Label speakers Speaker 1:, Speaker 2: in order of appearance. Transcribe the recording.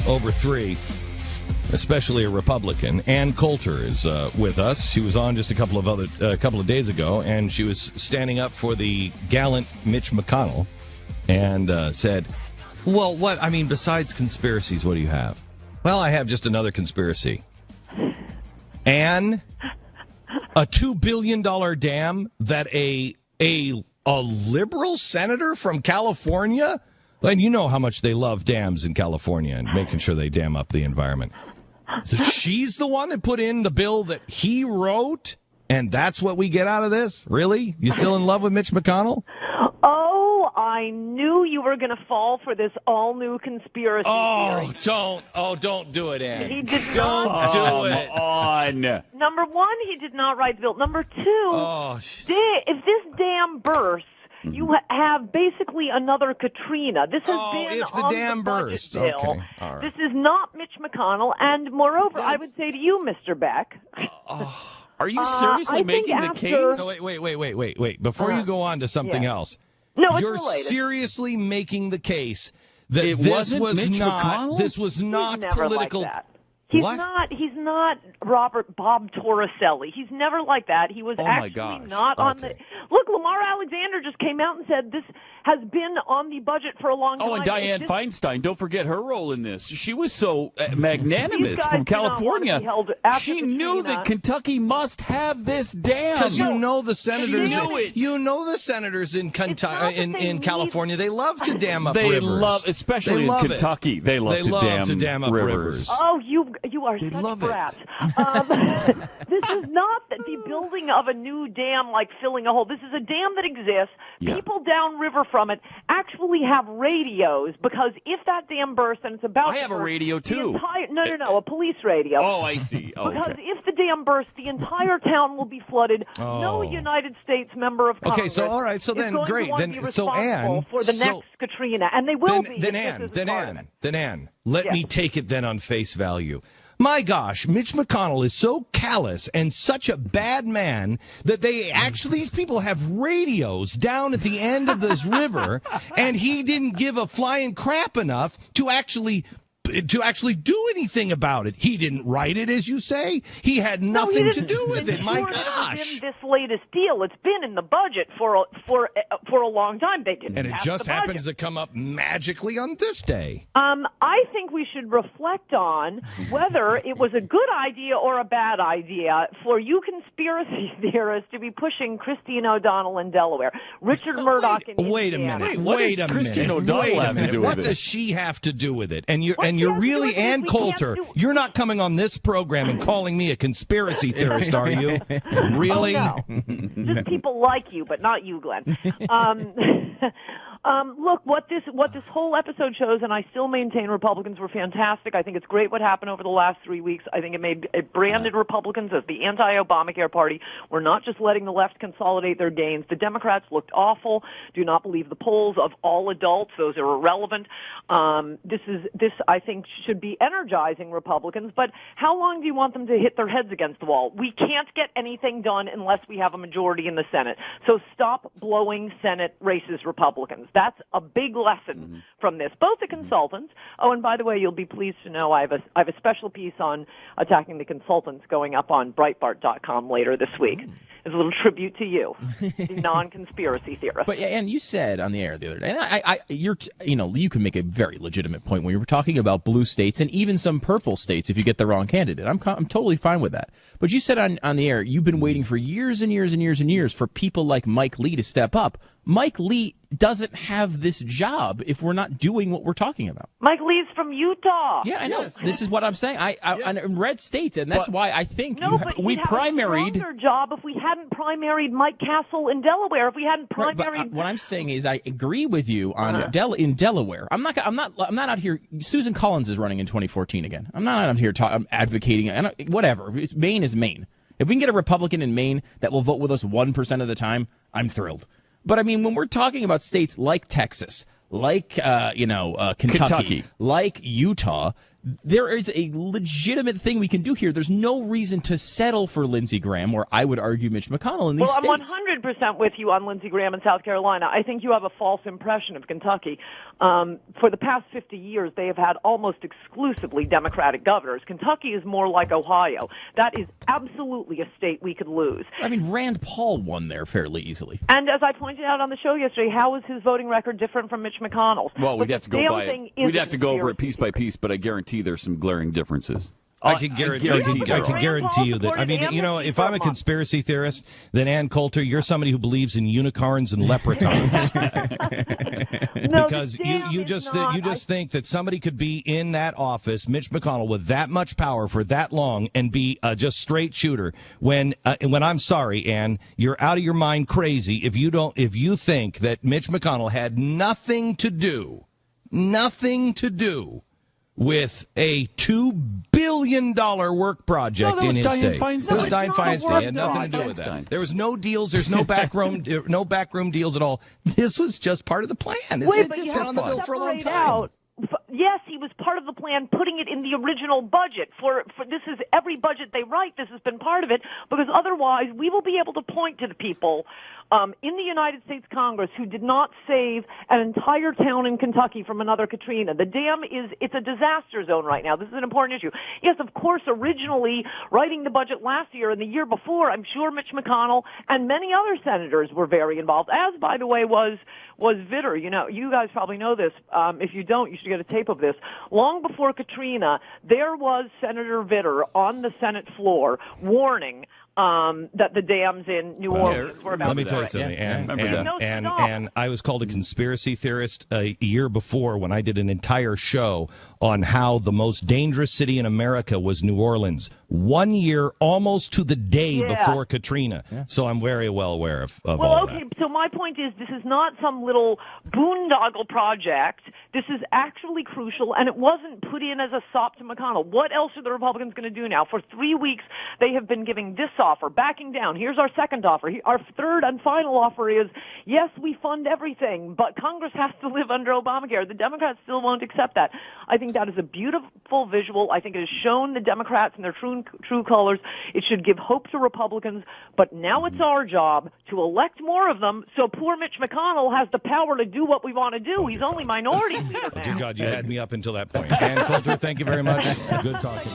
Speaker 1: over 3, especially a Republican. Ann Coulter is with us. She was on just a couple of days ago, and she was standing up for the gallant Mitch McConnell and said, well, what? I mean, besides conspiracies, what do you have? Well, I have just another conspiracy. And a $2 billion dam that a liberal senator from California, and you know how much they love dams in California and making sure they dam up the environment. So she's the one that put in the bill that he wrote, and that's what we get out of this? Really? You still in love with Mitch McConnell?
Speaker 2: Oh, I knew you were going to fall for this all-new conspiracy theory.
Speaker 1: Don't do it, Ann.
Speaker 2: He did
Speaker 1: not do it.
Speaker 3: On.
Speaker 2: Number one, he did not write the bill. Number two, if this dam bursts, you have basically another Katrina. This has been
Speaker 1: if the
Speaker 2: on
Speaker 1: dam
Speaker 2: the budget
Speaker 1: bursts.
Speaker 2: bill.
Speaker 1: Okay. All right.
Speaker 2: This is not Mitch McConnell. And moreover, I would say to you, Mr. Beck.
Speaker 3: Are you seriously making the case?
Speaker 1: So wait. Before you go on to something else.
Speaker 2: No, it's
Speaker 1: You're
Speaker 2: related.
Speaker 1: seriously making the case that
Speaker 3: Mitch McConnell?
Speaker 1: This was not
Speaker 2: He's never
Speaker 1: political.
Speaker 2: like that. He's
Speaker 1: What?
Speaker 2: not. He's not Bob Torricelli. He's never like that. He was actually not on the. Look, Lamar Alexander just came out and said this has been on the budget for a long time.
Speaker 3: Oh, and Dianne Feinstein, don't forget her role in this. She was so magnanimous from California. She knew that Kentucky must have this dam.
Speaker 1: Because you know the senators.
Speaker 3: She knew it.
Speaker 1: You know the senators in California. They love to dam up
Speaker 3: They
Speaker 1: rivers.
Speaker 3: love, especially in Kentucky. They love to dam up rivers.
Speaker 2: Oh, you are such brats. This is not the building of a new dam like filling a hole. This is a dam that exists.
Speaker 3: Yeah.
Speaker 2: People downriver from it actually have radios because if that dam bursts and it's about
Speaker 3: I have a radio too.
Speaker 2: A police radio.
Speaker 3: Oh, I see. Oh,
Speaker 2: because
Speaker 3: okay.
Speaker 2: if the dam bursts, the entire town will be flooded. No United States member of Congress.
Speaker 1: Okay, so all right, so then great. Then so Ann,
Speaker 2: for the next Katrina, and they will be.
Speaker 1: Then Ann, let me take it then on face value. My gosh, Mitch McConnell is so callous and such a bad man that these people have radios down at the end of this river, and he didn't give a flying crap enough to actually do anything about it. He didn't write it, as you say. He had nothing to do with it. My gosh!
Speaker 2: It's in this latest deal. It's been in the budget for a long time. They didn't.
Speaker 1: And it just happens to come up magically on this day.
Speaker 2: I think we should reflect on whether it was a good idea or a bad idea for you conspiracy theorists to be pushing Christine O'Donnell in Delaware, Richard Murdoch in Indiana.
Speaker 1: Wait a minute.
Speaker 3: What does Christine O'Donnell have to do with it?
Speaker 1: What does she have to do with it? And you're really Ann Coulter. You're not coming on this program and calling me a conspiracy theorist, are you? Really?
Speaker 2: Oh, no. Just people like you, but not you, Glenn. Look, what this whole episode shows, and I still maintain Republicans were fantastic. I think it's great what happened over the last 3 weeks. I think it branded Republicans as the anti-Obamacare party. We're not just letting the left consolidate their gains. The Democrats looked awful. Do not believe the polls of all adults. Those are irrelevant. This I think should be energizing Republicans, but how long do you want them to hit their heads against the wall? We can't get anything done unless we have a majority in the Senate. So stop blowing Senate races, Republicans. That's a big lesson from this. Both the consultants. Oh, and by the way, you'll be pleased to know I have a special piece on attacking the consultants going up on Breitbart.com later this week. It's a little tribute to you, the non-conspiracy theorist.
Speaker 4: But and you said on the air the other day, and you can make a very legitimate point when you were talking about blue states and even some purple states if you get the wrong candidate. I'm totally fine with that. But you said on the air you've been waiting for years and years and years and years for people like Mike Lee to step up. Mike Lee doesn't have this job if we're not doing what we're talking about.
Speaker 2: Mike Lee's from Utah.
Speaker 4: Yeah, I know.
Speaker 3: Yes.
Speaker 4: This is what I'm saying. In red states, and that's why I think
Speaker 3: we primaried.
Speaker 2: He'd have a stronger job if we hadn't primaried Mike Castle in Delaware. If we hadn't primaried.
Speaker 4: What I'm saying is, I agree with you on in Delaware. I'm not out here. Susan Collins is running in 2014 again. I'm not out here I'm advocating. Whatever. Maine is Maine. If we can get a Republican in Maine that will vote with us 1% of the time, I'm thrilled. But I mean, when we're talking about states like Texas, like Kentucky, like Utah, there is a legitimate thing we can do here. There's no reason to settle for Lindsey Graham, or I would argue Mitch McConnell in these states.
Speaker 2: I'm 100% with you on Lindsey Graham in South Carolina. I think you have a false impression of Kentucky. For the past 50 years, they have had almost exclusively Democratic governors. Kentucky is more like Ohio. That is absolutely a state we could lose.
Speaker 4: I mean, Rand Paul won there fairly easily.
Speaker 2: And as I pointed out on the show yesterday, how is his voting record different from Mitch McConnell's?
Speaker 3: Well, we'd have to go by it. We'd have to go over it piece by piece, but I guarantee there's some glaring differences.
Speaker 1: I can guarantee you that. I mean, if I'm a conspiracy theorist, then Ann Coulter, you're somebody who believes in unicorns and leprechauns. Because you just think that somebody could be in that office, Mitch McConnell, with that much power for that long and be just straight shooter. When I'm sorry, Ann, you're out of your mind crazy if you think that Mitch McConnell had nothing to do with a $2 billion work project in his state. It was Dianne Feinstein. It had nothing to do with that. There was no deals. There's no backroom deals at all. This was just part of the plan. It's been on the bill for a long time.
Speaker 2: Yes, he was part of the plan, putting it in the original budget. For this is every budget they write. This has been part of it, because otherwise we will be able to point to the people in the United States Congress who did not save an entire town in Kentucky from another Katrina. The dam it's a disaster zone right now. This is an important issue. Yes, of course, originally writing the budget last year and the year before, I'm sure Mitch McConnell and many other senators were very involved, as, by the way, was Vitter. You know, you guys probably know this. If you don't, you should get a tape of this. Long before Katrina, there was Senator Vitter on the Senate floor warning that the dams in New Orleans were about to break.
Speaker 1: Let me tell you something, and I was called a conspiracy theorist a year before when I did an entire show on how the most dangerous city in America was New Orleans. 1 year, almost to the day before Katrina. Yeah. So I'm very well aware of all that.
Speaker 2: Okay, so my point is this is not some little boondoggle project. This is actually crucial, and it wasn't put in as a sop to McConnell. What else are the Republicans going to do now? For 3 weeks, they have been giving this offer, backing down. Here's our second offer. Our third and final offer is, yes, we fund everything, but Congress has to live under Obamacare. The Democrats still won't accept that. I think that is a beautiful visual. I think it has shown the Democrats in their true colors. It should give hope to Republicans, but now it's our job to elect more of them so poor Mitch McConnell has the power to do what we want to do. He's only minority leader now.
Speaker 1: Dear God, you had me up until that point. Ann Coulter, thank you very much. Good talking.